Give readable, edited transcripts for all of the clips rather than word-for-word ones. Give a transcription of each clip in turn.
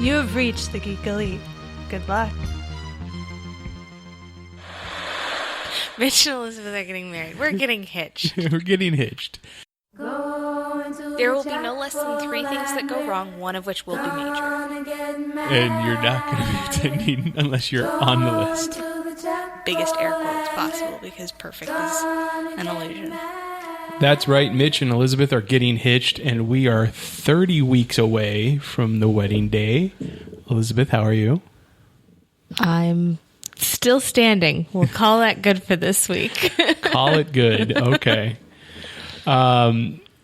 You have reached the Geek Elite. Good luck. Mitch and Elizabeth are getting married. We're getting hitched. We're getting hitched. There will be no less than 3 things that go wrong, one of which will be major. And you're not going to be attending unless you're on the list. Biggest air quotes possible, because perfect is an illusion. That's right. Mitch and Elizabeth are getting hitched, and we are 30 weeks away from the wedding day. Elizabeth, how are you? I'm still standing. We'll call that good for this week. Call it good. Okay.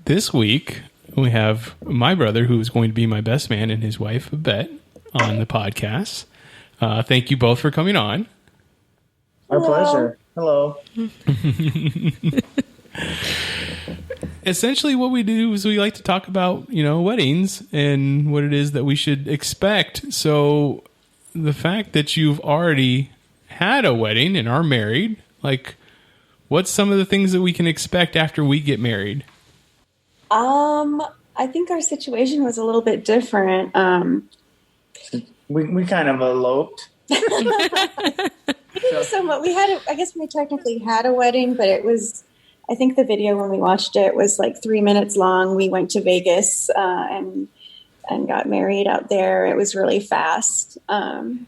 This week, we have my brother, who is going to be my best man, and his wife, Babette, on the podcast. Thank you both for coming on. Our pleasure. Hello. Essentially, what we do is we like to talk about, weddings and what it is that we should expect. So the fact that you've already had a wedding and are married, what's some of the things that we can expect after we get married? I think our situation was a little bit different. We kind of eloped. So we had, I guess we technically had a wedding, but it was, I think the video when we watched it was 3 minutes long. We went to Vegas and got married out there. It was really fast. And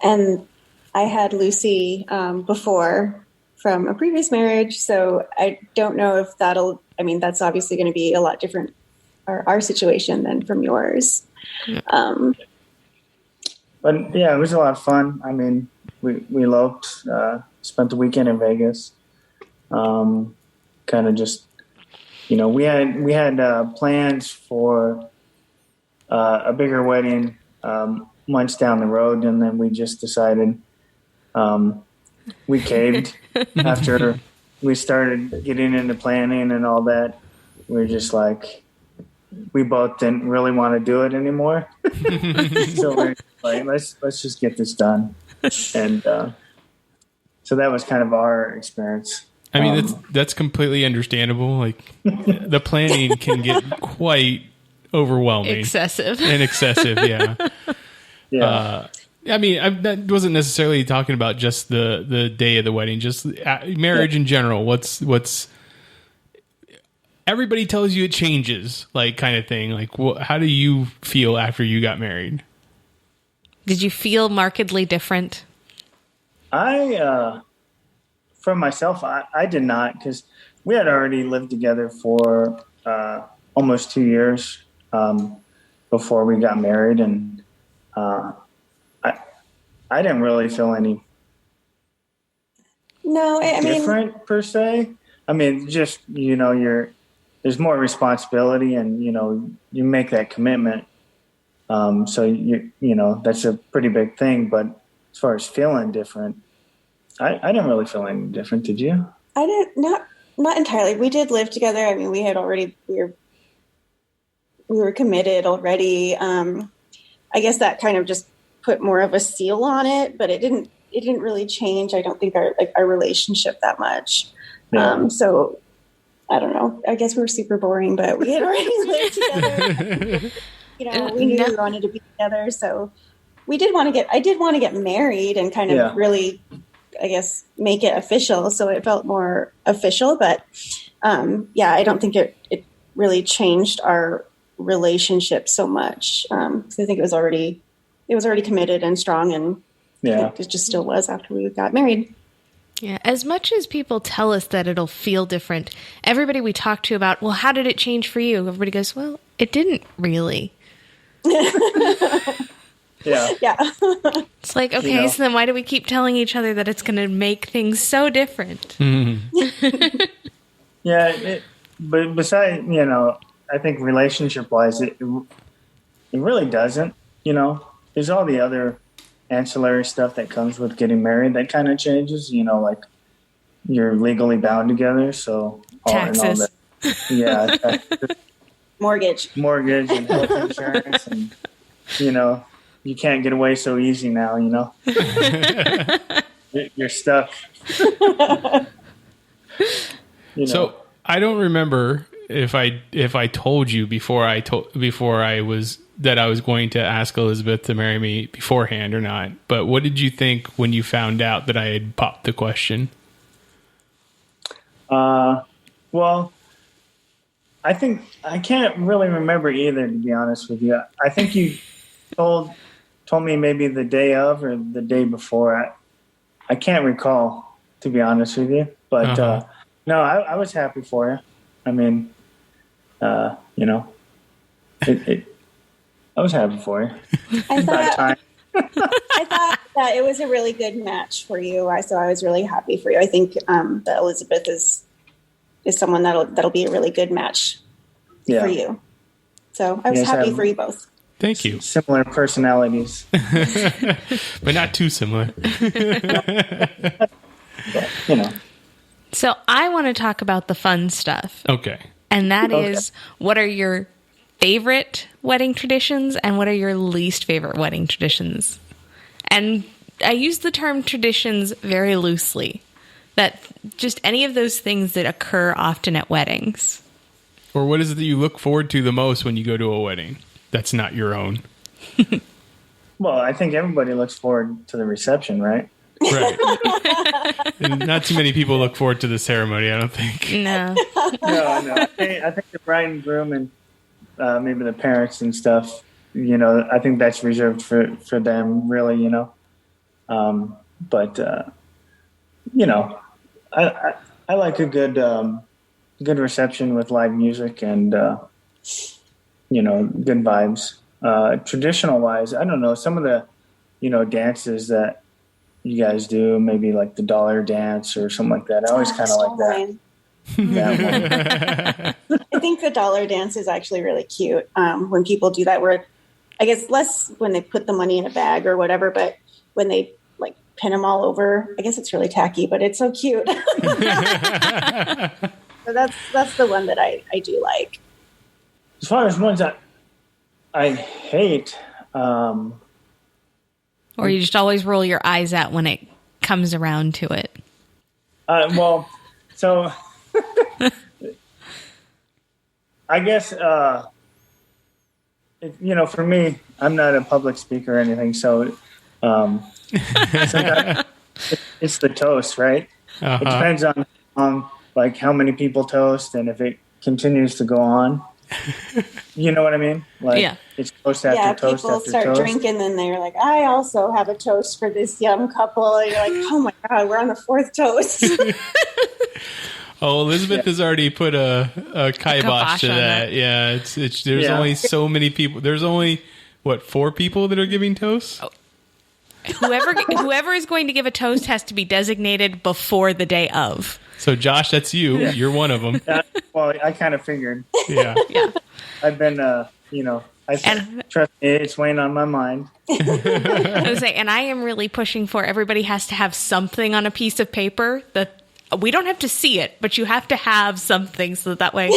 I had Lucy before from a previous marriage, so I don't know if that's obviously going to be a lot different, our situation, than from yours. But yeah, it was a lot of fun. I mean, we eloped, spent the weekend in Vegas. Kind of just, we had plans for a bigger wedding months down the road, and then we just decided we caved after we started getting into planning and all that. We were just we both didn't really want to do it anymore. So we're let's just get this done. And so that was kind of our experience. I mean, that's completely understandable. The planning can get quite overwhelming. Excessive, yeah. Yeah. That wasn't necessarily talking about just the day of the wedding, just marriage in general. What's everybody tells you it changes, kind of thing. How do you feel after you got married? Did you feel markedly different? For myself, I did not, because we had already lived together for almost 2 years before we got married, and I didn't really feel any different per se. I mean, just there's more responsibility, and you make that commitment. So that's a pretty big thing. But as far as feeling different, I didn't really feel any different. Did you? I didn't, not entirely. We did live together. I mean, we were committed already. I guess that kind of just put more of a seal on it, but it didn't really change, I don't think, our relationship that much. Yeah. So I don't know. I guess we were super boring, but we had already lived together. We knew we wanted to be together, so I did want to get married and kind of really, I guess, make it official. So it felt more official, but I don't think it really changed our relationship so much. Because I think it was already committed and strong, and it just still was after we got married. Yeah, as much as people tell us that it'll feel different, everybody we talk to about, well, how did it change for you? Everybody goes, well, it didn't really. Yeah. It's okay, so then why do we keep telling each other that it's going to make things so different? Mm-hmm. But besides, I think relationship-wise, it really doesn't. There's all the other ancillary stuff that comes with getting married that kind of changes. You're legally bound together, so taxes. And all that. Taxes. Mortgage and health insurance, and you can't get away so easy now. You're stuck. So I don't remember if I told you before I was going to ask Elizabeth to marry me beforehand or not. But what did you think when you found out that I had popped the question? Well, I think I can't really remember either, to be honest with you. I think you told me maybe the day of or the day before. I can't recall, to be honest with you. But no, I was happy for you. I mean, I was happy for you. I thought that it was a really good match for you. So I was really happy for you. I think that Elizabeth is someone that'll be a really good match for you. So I was happy for you both. Thank you. Similar personalities, but not too similar. But, So I want to talk about the fun stuff. Okay. And that is, what are your favorite wedding traditions and what are your least favorite wedding traditions? And I use the term traditions very loosely. That just any of those things that occur often at weddings. Or what is it that you look forward to the most when you go to a wedding that's not your own? Well, I think everybody looks forward to the reception, right? Right. And not too many people look forward to the ceremony, I don't think. No. No. I think the bride and groom and maybe the parents and stuff, I think that's reserved for them, really, But, I like a good reception with live music and, good vibes. Traditional wise, I don't know, some of the, dances that you guys do, maybe like the dollar dance or something like that. I always kind of like that. I think the dollar dance is actually really cute when people do that, where I guess less when they put the money in a bag or whatever, but when they like pin them all over, I guess it's really tacky, but it's so cute. So that's the one that I do like. As far as ones that I hate, or you just always roll your eyes at when it comes around to it. So I guess, for me, I'm not a public speaker or anything. So, sometimes it's the toast, right? It depends on like how many people toast and if it continues to go on. You know what I mean? Like, yeah. It's toast after toast after toast. People start drinking, and they're like, I also have a toast for this young couple. And you're like, oh my God, we're on the fourth toast. Oh, Elizabeth has already put a kibosh to that. Yeah, there's only so many people. There's only, 4 people that are giving toasts? Oh. Whoever is going to give a toast has to be designated before the day of. So, Josh, that's you. Yeah. You're one of them. Well, I kind of figured. Yeah. I've been, trust me, it's weighing on my mind. I was saying, and I am really pushing for everybody has to have something on a piece of paper that we don't have to see it, but you have to have something so that way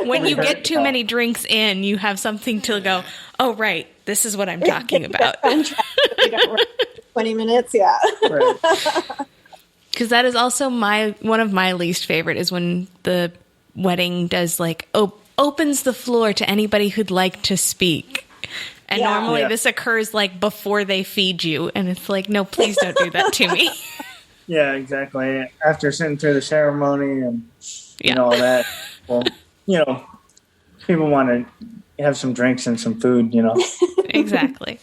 when you get too many drinks in, you have something to go, oh, right, this is what I'm talking about. 20 minutes, yeah. Right. Because that is also one of my least favorite is when the wedding does opens the floor to anybody who'd like to speak. And normally this occurs before they feed you. And it's like, no, please don't do that to me. Yeah, exactly. After sitting through the ceremony and all that, well, people want to have some drinks and some food, Exactly.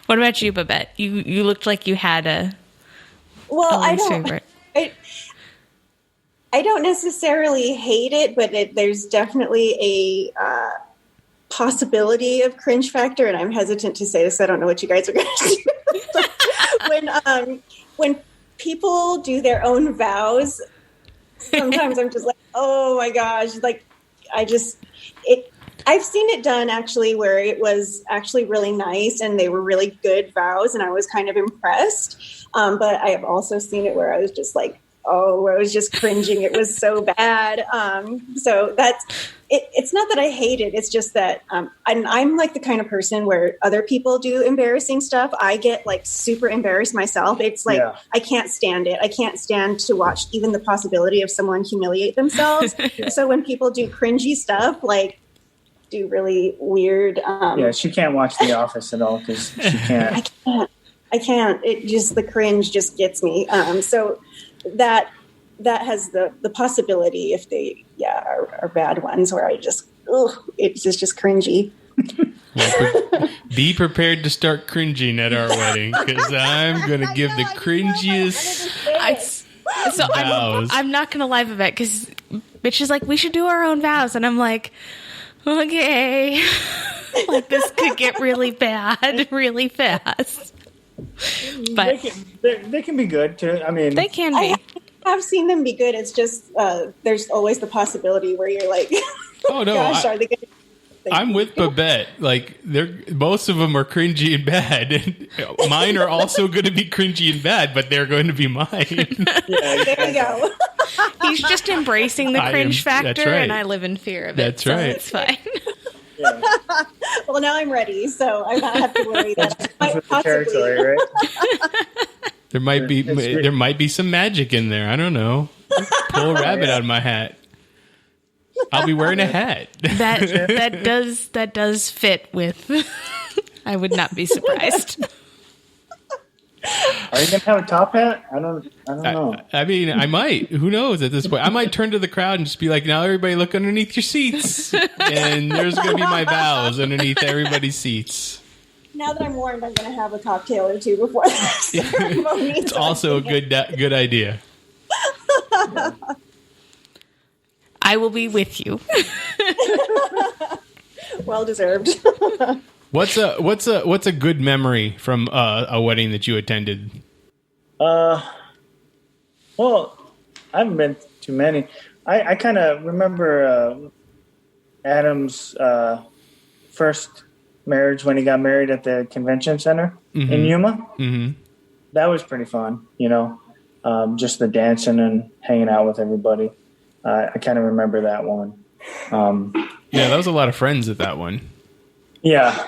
What about you, Babette? You looked like you had a favorite. I don't necessarily hate it, but there's definitely a possibility of cringe factor, and I'm hesitant to say this. I don't know what you guys are going to do. When people do their own vows, sometimes I'm just like, oh my gosh, I've seen it done actually where it was actually really nice and they were really good vows and I was kind of impressed. But I have also seen it where I was just like, I was just cringing. It was so bad. So that's it. It's not that I hate it. It's just that I'm like the kind of person where other people do embarrassing stuff, I get like super embarrassed myself. It's like, I can't stand it. I can't stand to watch even the possibility of someone humiliate themselves. So when people do cringy stuff, like do really weird. She can't watch The Office at all because she can't. I can't. It just, the cringe just gets me. So that has the possibility if they are bad ones where I just it's just cringy. Well, be prepared to start cringing at our wedding because I'm going to give the cringiest vows. I'm not going to lie, Babette, because Mitch is like, we should do our own vows, and I'm like, okay, like this could get really bad really fast. But they can be good too. I mean, they can be. I've seen them be good. It's just there's always the possibility where you're like, oh no, gosh, are they good? I'm with Babette. Like, most of them are cringy and bad. And mine are also going to be cringy and bad, but they're going to be mine. There we go. He's just embracing the cringe factor, right. And I live in fear of that's it. Right. So it's fine. Yeah. Well, now I'm ready, so I don't have to worry that I might the territory, right? There might be some magic in there. I don't know. Pull a rabbit out of my hat. I'll be wearing a hat. That does fit with. I would not be surprised. Are you gonna have a top hat? I don't know. I mean, I might. Who knows at this point? I might turn to the crowd and just be like, "Now, everybody, look underneath your seats." And there's gonna be my vows underneath everybody's seats. Now that I'm warned, I'm going to have a cocktail or two before the ceremony. It's also a good idea. I will be with you. Well deserved. What's a good memory from a wedding that you attended? Well, I haven't been to many. I kind of remember Adam's first marriage when he got married at the convention center in Yuma. Mm-hmm. That was pretty fun, just the dancing and hanging out with everybody. I kind of remember that one. That was a lot of friends at that one. Yeah.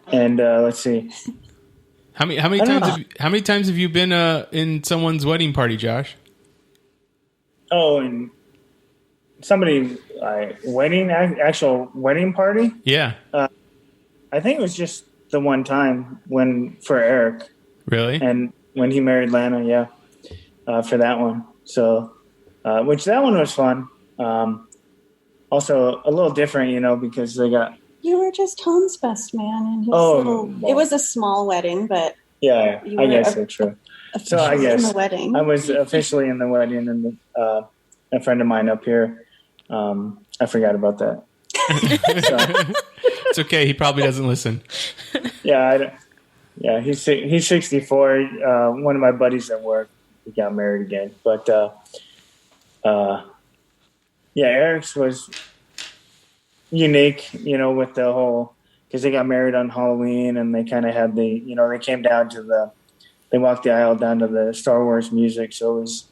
And let's see. How many times have you been in someone's wedding party, Josh? Oh, and somebody actual wedding party? Yeah. I think it was just the one time for Eric. Really? And when he married Lana, for that one. So, which that one was fun. Also a little different, because they got. You were just Tom's best man, and it was a small wedding, but I guess that's true. So I guess in the wedding. I was officially in the wedding, and a friend of mine up here. I forgot about that. It's okay. He probably doesn't listen. He's 64. One of my buddies at work, he got married again. But Eric's was unique, with the whole, because they got married on Halloween, and they kind of had they came down to they walked the aisle down to the Star Wars music, so it was,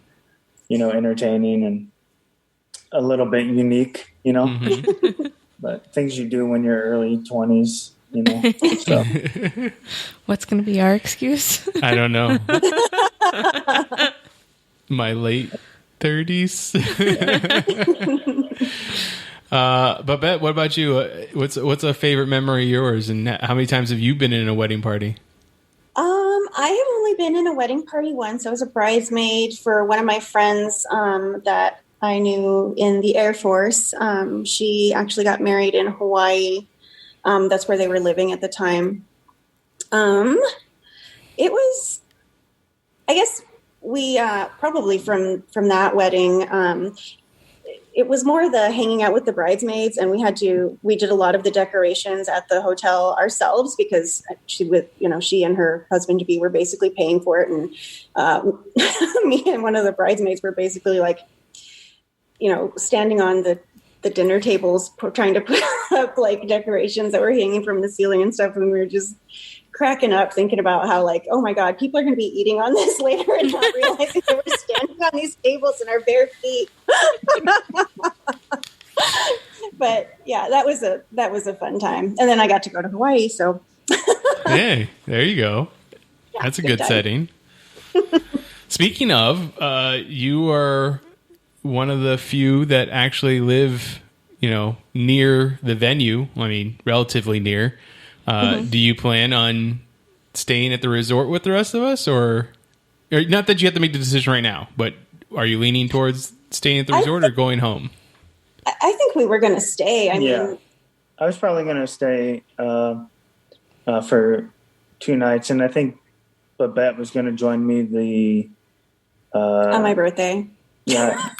entertaining and a little bit unique, Mm-hmm. but things you do when you're early 20s, so. What's going to be our excuse? I don't know. My late 30s. Babette, what about you? What's a favorite memory of yours, and how many times have you been in a wedding party? I have only been in a wedding party once. I was a bridesmaid for one of my friends that I knew in the Air Force. She actually got married in Hawaii. That's where they were living at the time. It was, I guess we probably from that wedding, it was more the hanging out with the bridesmaids, and we did a lot of the decorations at the hotel ourselves because she and her husband to be were basically paying for it. And me and one of the bridesmaids were basically like, standing on the dinner tables, trying to put up like decorations that were hanging from the ceiling and stuff. And we were just cracking up thinking about how, like, oh my God, people are going to be eating on this later and not realizing that we're standing on these tables in our bare feet. But yeah, that was a fun time. And then I got to go to Hawaii. So hey, there you go. Yeah, that's a good setting. Speaking of, you are one of the few that actually live, near the venue. I mean, relatively near. Do you plan on staying at the resort with the rest of us, or not that you have to make the decision right now, but are you leaning towards staying at the resort or going home? I think we were going to stay. I mean, I was probably going to stay for 2 nights, and I think Babette was going to join me on my birthday. Yeah,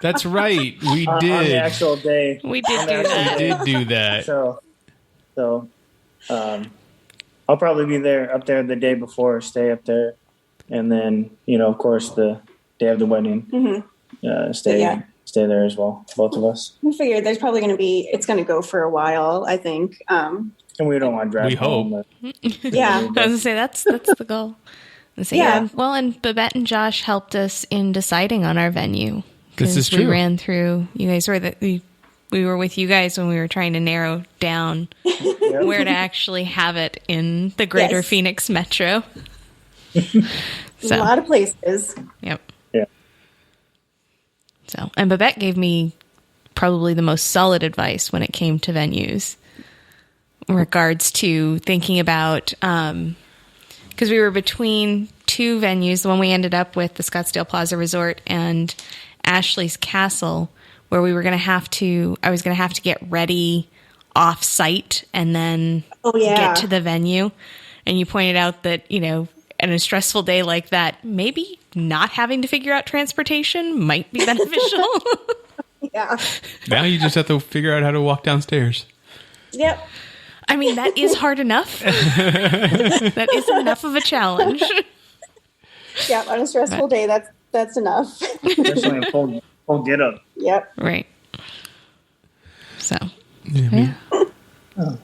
that's right. We did on the actual day. We did do that. We did do that. So, I'll probably be up there the day before, stay up there, and then of course the day of the wedding, stay there as well, both of us. We figured there's probably going to it's going to go for a while, I think. And we don't want to drive home. Hope. Yeah. I was going to say, that's the goal. So, yeah. Well, and Babette and Josh helped us in deciding on our venue. This is true. We ran through, you guys were we were with you guys when we were trying to narrow down where to actually have it in the greater Phoenix metro. A lot of places. Yep. Yeah. So, and Babette gave me probably the most solid advice when it came to venues in regards to thinking about, because we were between 2 venues, the one we ended up with, the Scottsdale Plaza Resort, and Ashley's Castle, where I was going to have to get ready off site and then get to the venue. And you pointed out that, in a stressful day like that, maybe not having to figure out transportation might be beneficial. Yeah. Now you just have to figure out how to walk downstairs. Yep. I mean, that is hard enough. That is enough of a challenge. Yeah, on a stressful day, that's enough. Especially in full get up. Yep. Right. So, yeah. Oh.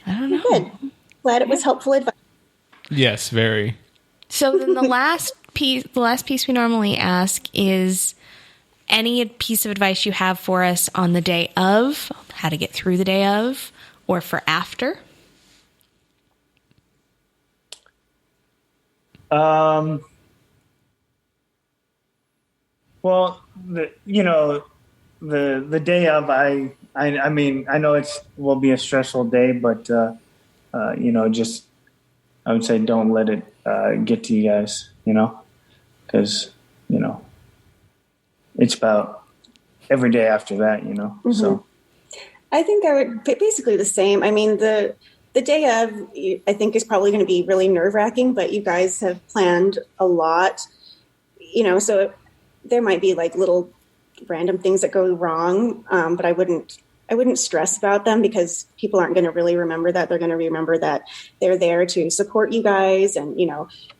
I don't know. Good. Glad it was helpful advice. Yes, very. So then the last piece we normally ask is any piece of advice you have for us on the day of, how to get through the day of, or for after. Well, the day of, I mean, I know will be a stressful day, but just I would say don't let it get to you guys, because it's about every day after that, Mm-hmm. So I think I would basically the same. I mean, the day of, I think, is probably going to be really nerve-wracking, but you guys have planned a lot, so there might be like little random things that go wrong, but I wouldn't stress about them because people aren't going to really remember that. They're going to remember that they're there to support you guys and,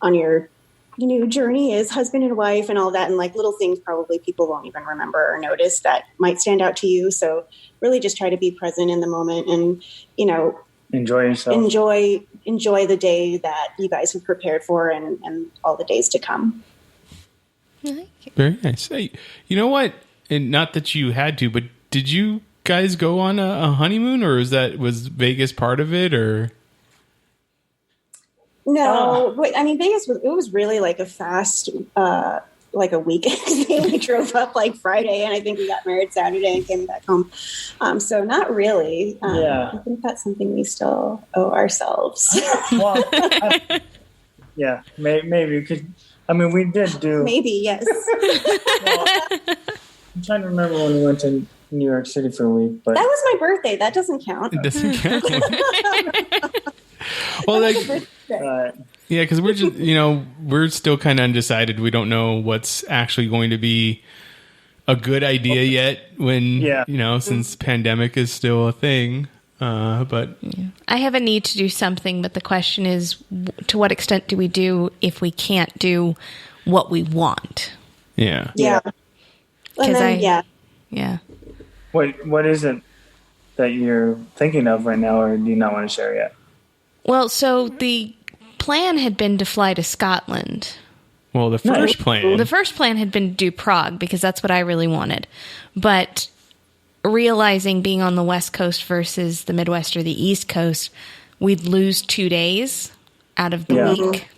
on your journey as husband and wife and all that. And like little things probably people won't even remember or notice that might stand out to you. So really just try to be present in the moment and, enjoy yourself. Enjoy the day that you guys have prepared for and all the days to come. I like it. Very nice. Hey, you know what? And not that you had to, but did you guys go on a honeymoon, or was Vegas part of it, or? No, I mean, Vegas was really like a fast, like a weekend thing. We drove up like Friday and I think we got married Saturday and came back home. So not really. I think that's something we still owe ourselves. Well, maybe because, I mean, we did do. Maybe, yes. Well, I'm trying to remember when we went to New York City for a week, but that was my birthday. That doesn't count. It doesn't count. Well, yeah, because we're just, we're still kind of undecided. We don't know what's actually going to be a good idea yet when, since pandemic is still a thing. But I have a need to do something, but the question is, to what extent do we do if we can't do what we want? Yeah. Yeah. Yeah. What is it that you're thinking of right now, or do you not want to share yet? Well, so the plan had been to fly to Scotland. Well, the first plan had been to do Prague because that's what I really wanted. But realizing being on the West Coast versus the Midwest or the East Coast, we'd lose 2 days out of the week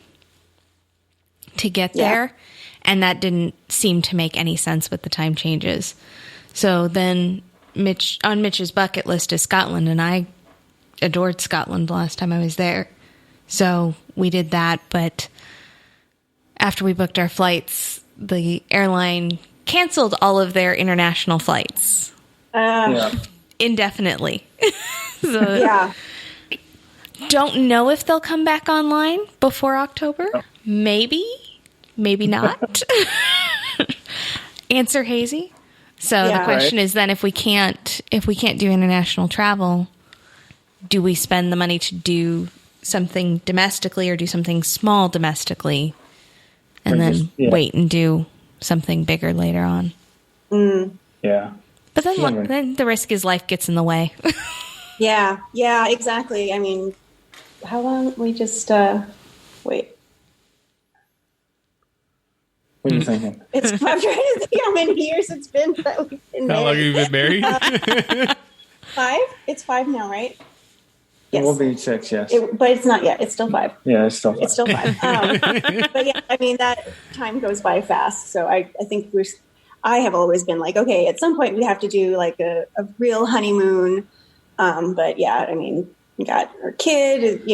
to get there. And that didn't seem to make any sense with the time changes. So then on Mitch's bucket list is Scotland, and I adored Scotland the last time I was there. So we did that, but after we booked our flights, the airline canceled all of their international flights indefinitely. So don't know if they'll come back online before October. Maybe not. Answer hazy. So the question is then if we can't do international travel, do we spend the money to do something domestically or do something small domestically and then wait and do something bigger later on? Yeah. But then the risk is life gets in the way. Yeah, exactly. I mean, how long we just wait. What are you thinking? I'm trying to think how many years it's been that we've been married. How long have you been married? 5? It's 5 now, right? Yes. It will be 6, yes. But it's not yet. It's still 5. Yeah, it's still 5. It's still 5. But yeah, I mean, that time goes by fast. So I think I have always been like, okay, at some point we have to do like a real honeymoon. But yeah, I mean, we got our kid,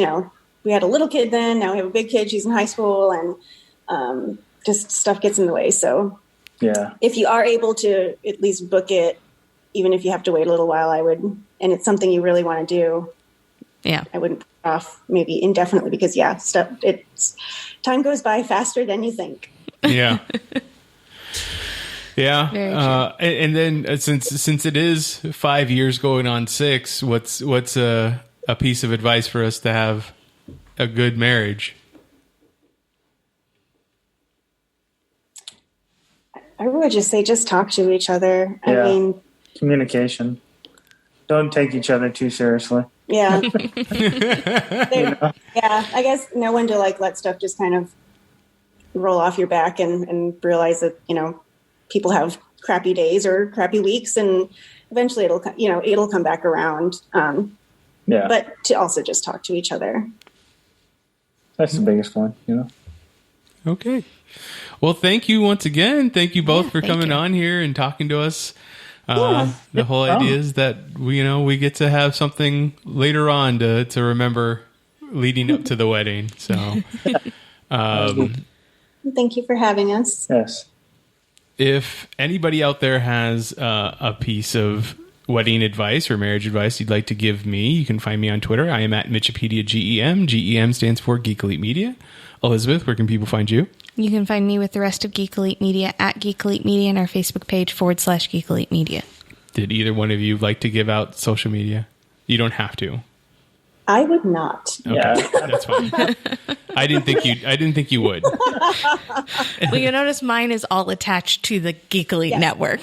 we had a little kid then. Now we have a big kid. She's in high school and just stuff gets in the way. So if you are able to at least book it, even if you have to wait a little while, I would, and it's something you really want to do. Yeah. I wouldn't put it off maybe indefinitely because time goes by faster than you think. Yeah. Yeah. And then since it is 5 years going on 6, what's a piece of advice for us to have a good marriage? I would just say, just talk to each other. Yeah. I mean, communication. Don't take each other too seriously. Yeah. Yeah. I guess know when to let stuff just kind of roll off your back and realize that, people have crappy days or crappy weeks and eventually it'll come back around. But to also just talk to each other. That's the biggest one, Okay. Well, thank you once again. Thank you both for coming on here and talking to us. The whole idea is that we get to have something later on to remember leading up to the wedding. So, thank you for having us. Yes. If anybody out there has a piece of wedding advice or marriage advice you'd like to give me, you can find me on Twitter. I am at Mitchipedia GEM. GEM stands for Geek Elite Media. Elizabeth, where can people find you? You can find me with the rest of Geek Elite Media at Geek Elite Media and our Facebook page /Geek Elite Media. Did either one of you like to give out social media? You don't have to. I would not. Okay, that's fine. I didn't think you would. Well, you notice mine is all attached to the Geek Elite Network.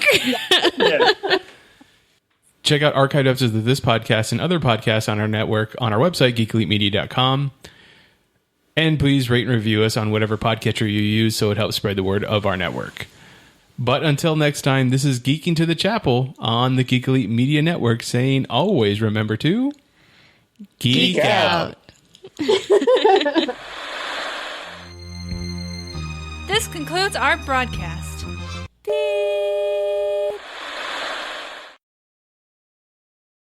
Check out archived episodes of this podcast and other podcasts on our network on our website, geekelitemedia.com. And please rate and review us on whatever podcatcher you use so it helps spread the word of our network. But until next time, this is Geeking to the Chapel on the Geek Elite Media Network saying always remember to geek out. This concludes our broadcast. Beep.